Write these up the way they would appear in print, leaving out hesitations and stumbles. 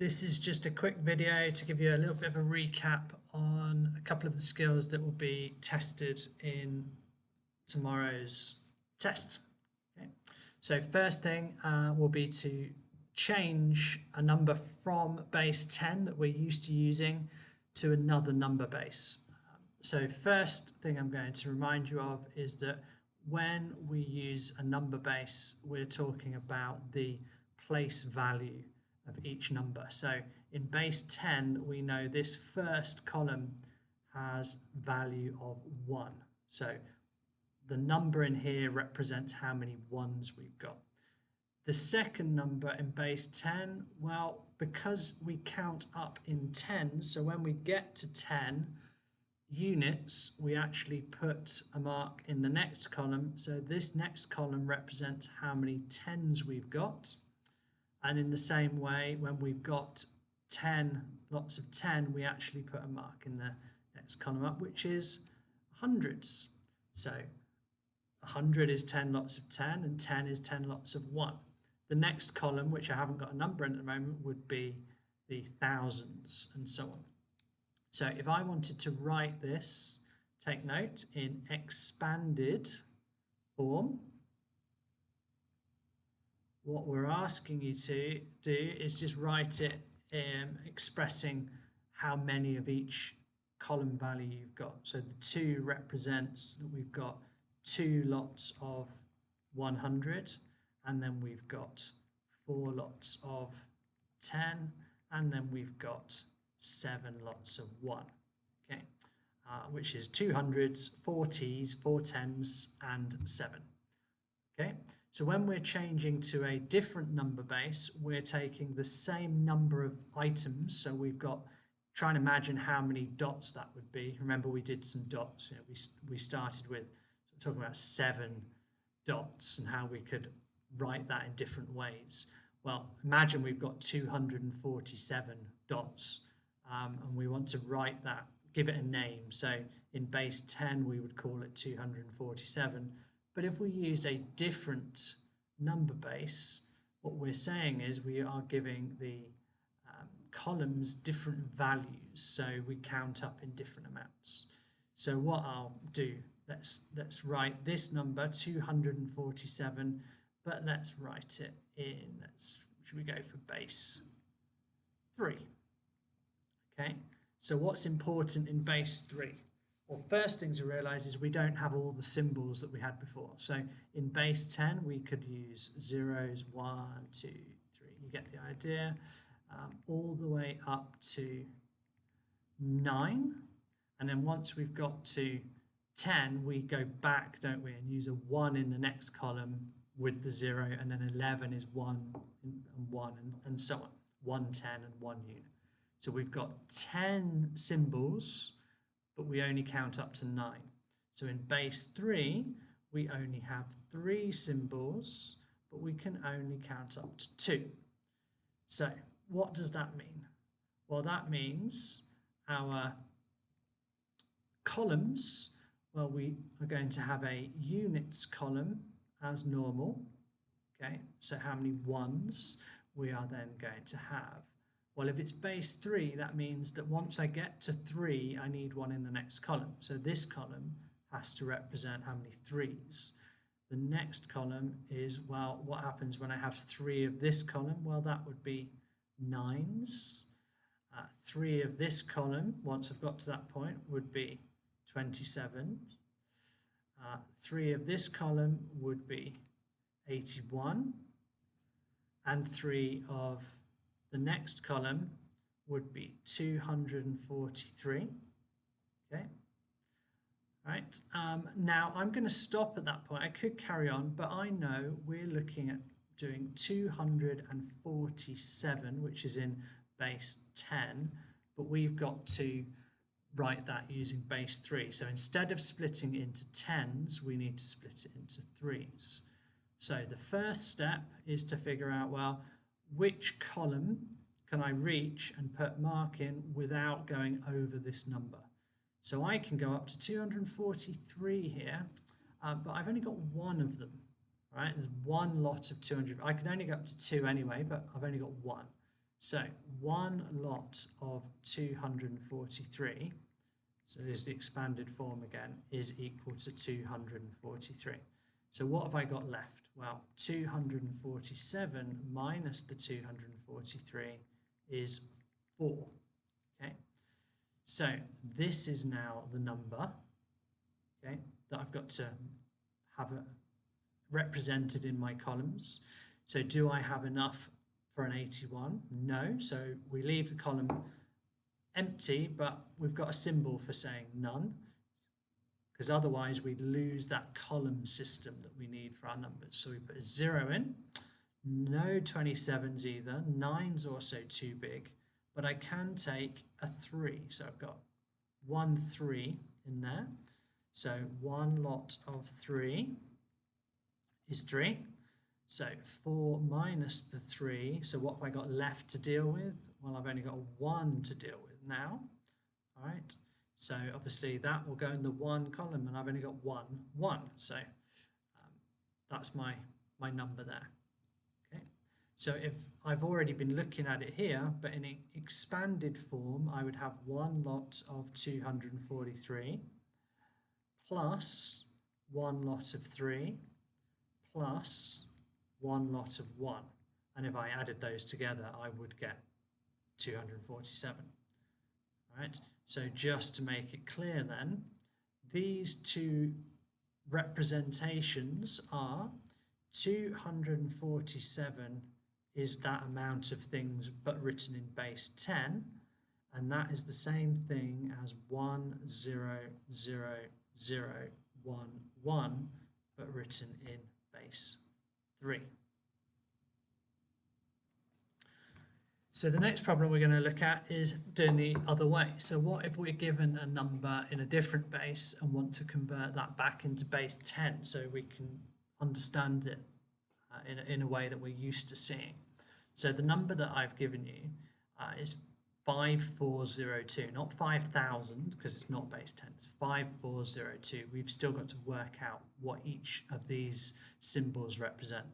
This is just a quick video to give you a little bit of a recap on a couple of the skills that will be tested in tomorrow's test. Okay. So first thing will be to change a number from base 10 that we're used to using to another number base. So first thing I'm going to remind you of is that when we use a number base, we're talking about the place value of each number. So in base 10, we know this first column has value of 1. So the number in here represents how many ones we've got. The second number in base 10, well, because we count up in tens, so when we get to 10 units, we actually put a mark in the next column. So this next column represents how many tens we've got. And in the same way, when we've got 10, lots of 10, we actually put a mark in the next column up, which is hundreds. So 100 is 10 lots of 10, and 10 is 10 lots of 1. The next column, which I haven't got a number in at the moment, would be the thousands and so on. So if I wanted to write this, take note, in expanded form, what we're asking you to do is just write it expressing how many of each column value you've got. So the 2 represents that we've got 2 lots of 100, and then we've got 4 lots of 10, and then we've got 7 lots of 1, okay, which is 200s, 40s, 4 10s, and 7. Okay, so when we're changing to a different number base, we're taking the same number of items. So we've got, try and imagine how many dots that would be. Remember, we did some dots. You know, we started with talking about 7 dots and how we could write that in different ways. Well, imagine we've got 247 dots. And we want to write that, give it a name. So in base 10, we would call it 247. But if we use a different number base, what we're saying is we are giving the columns different values. So we count up in different amounts. So what I'll do, let's write this number, 247, but let's write it in, should we go for base 3? Okay, so what's important in base 3? Well, first thing to realize is we don't have all the symbols that we had before. So in base 10, we could use zeros, 1, 2, 3. You get the idea. All the way up to 9. And then once we've got to 10, we go back, don't we, and use a 1 in the next column with the 0, and then 11 is 1 and 1, and so on. 1, 10, and 1 unit. So we've got 10 symbols, but we only count up to 9. So in base 3, we only have 3 symbols, but we can only count up to 2. So what does that mean? Well, that means our columns, well, we are going to have a units column as normal. Okay, so how many ones we are then going to have? Well, if it's base 3, that means that once I get to 3, I need 1 in the next column. So this column has to represent how many 3s. The next column is, well, what happens when I have 3 of this column? Well, that would be 9s. 3 of this column, once I've got to that point, would be 27. 3 of this column would be 81. And 3 of the next column would be 243. Okay. Right. Now I'm going to stop at that point. I could carry on, but I know we're looking at doing 247, which is in base 10, but we've got to write that using base 3. So instead of splitting it into tens, we need to split it into 3s. So the first step is to figure out, well, which column can I reach and put mark in without going over this number? So I can go up to 243 here, but I've only got 1 of them, right? There's 1 lot of 200. I can only go up to 2 anyway, but I've only got 1. So one lot of 243, so there's the expanded form again, is equal to 243. So what have I got left? Well, 247 minus the 243 is 4. Okay, so this is now the number, okay, that I've got to have represented in my columns. So do I have enough for an 81? No, so we leave the column empty, but we've got a symbol for saying none, because otherwise we'd lose that column system that we need for our numbers. So we put a 0 in, no 27s either, 9's also too big, but I can take a 3. So I've got 1 3 in there. So one lot of 3 is 3. So 4 minus the 3, so what have I got left to deal with? Well, I've only got 1 to deal with now. All right, so obviously that will go in the 1 column, and I've only got 1, 1. So that's my number there. Okay, so if I've already been looking at it here, but in an expanded form, I would have one lot of 243 plus one lot of 3 plus one lot of 1. And if I added those together, I would get 247. All right, so just to make it clear then, these two representations are 247 is that amount of things but written in base 10, and that is the same thing as 1 0 0 0 1 1 but written in base 3. So the next problem we're going to look at is doing the other way. So what if we're given a number in a different base and want to convert that back into base 10 so we can understand it in a way that we're used to seeing? So the number that I've given you is 5402, not 5000, because it's not base 10, it's 5402. We've still got to work out what each of these symbols represent.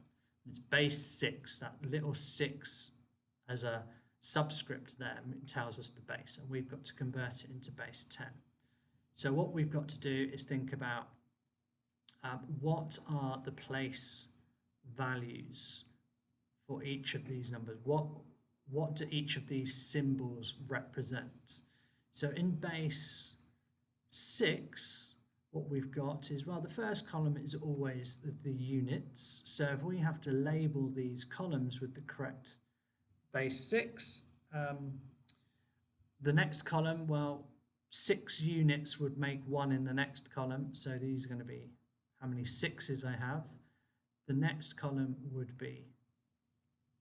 It's base 6, that little 6 as a subscript there, it tells us the base, and we've got to convert it into base 10. So what we've got to do is think about what are the place values for each of these numbers. What do each of these symbols represent? So in base 6, what we've got is, well, the first column is always the units. So if we have to label these columns with the correct base 6, the next column, well, 6 units would make 1 in the next column. So these are going to be how many 6s I have. The next column would be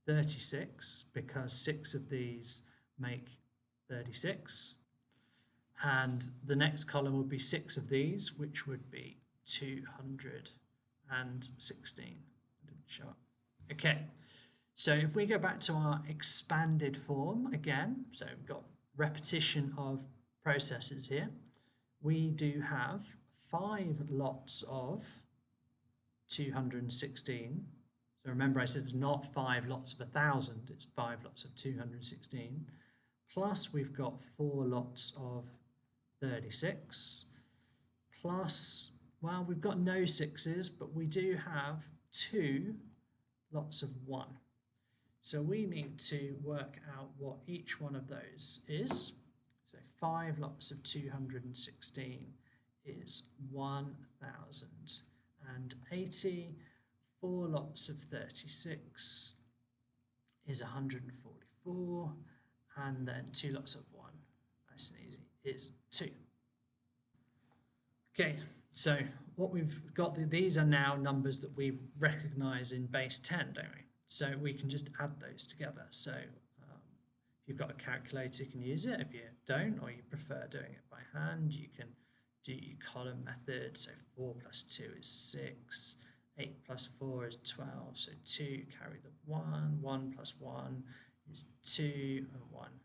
36, because 6 of these make 36. And the next column would be 6 of these, which would be 216. I didn't show up. Okay, so if we go back to our expanded form again, so we've got repetition of processes here. We do have 5 lots of 216. So remember I said it's not 5 lots of 1,000, it's 5 lots of 216. Plus we've got 4 lots of 36. Plus, well, we've got no 6s, but we do have 2 lots of 1. So we need to work out what each one of those is. So 5 lots of 216 is 1,080. 4 lots of 36 is 144. And then 2 lots of 1, nice and easy, is 2. Okay, so what we've got, these are now numbers that we recognise in base 10, don't we? So we can just add those together. So if you've got a calculator, you can use it. If you don't, or you prefer doing it by hand, you can do your column method. So 4 plus 2 is 6, 8 plus 4 is 12, so 2, carry the 1, 1 plus 1 is 2, and 1.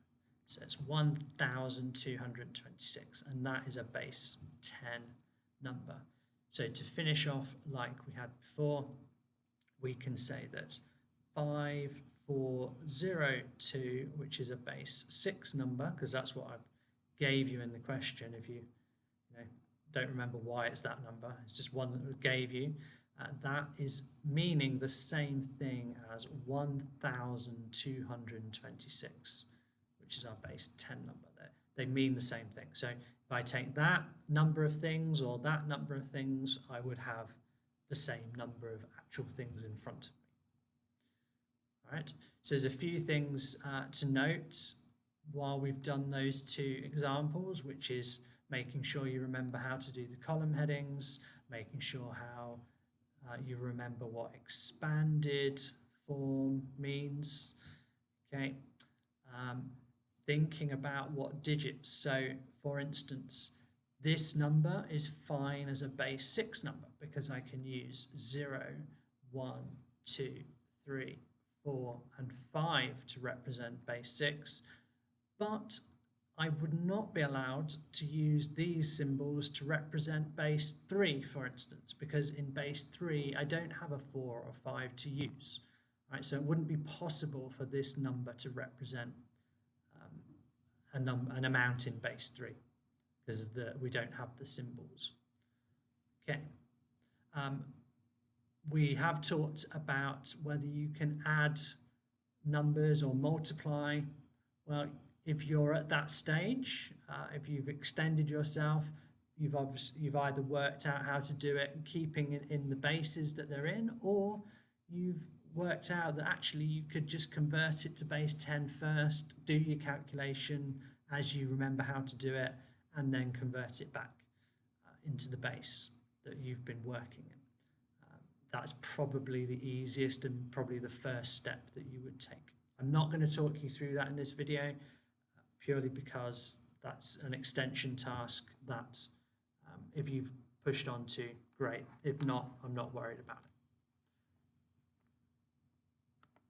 So it's 1,226, and that is a base 10 number. So to finish off like we had before, we can say that 5 402, which is a base 6 number, because that's what I gave you in the question. If you don't remember why it's that number, it's just one that we gave you. That is meaning the same thing as 1226, which is our base 10 number there. They mean the same thing. So if I take that number of things or that number of things, I would have the same number of actual things in front of me. All right, so there's a few things to note while we've done those two examples, which is making sure you remember how to do the column headings, making sure how you remember what expanded form means, okay? Thinking about what digits. So for instance, this number is fine as a base 6 number because I can use 0, 1, 2, 3, 4, and 5 to represent base 6, but I would not be allowed to use these symbols to represent base 3, for instance, because in base 3 I don't have a 4 or 5 to use. Right, so it wouldn't be possible for this number to represent an amount in base 3 because we don't have the symbols. Okay. We have talked about whether you can add numbers or multiply. Well, if you're at that stage, if you've extended yourself, you've either worked out how to do it keeping it in the bases that they're in, or you've worked out that actually you could just convert it to base 10 first, do your calculation as you remember how to do it, and then convert it back into the base that you've been working in. That's probably the easiest and probably the first step that you would take. I'm not going to talk you through that in this video, purely because that's an extension task that if you've pushed on to, great. If not, I'm not worried about it.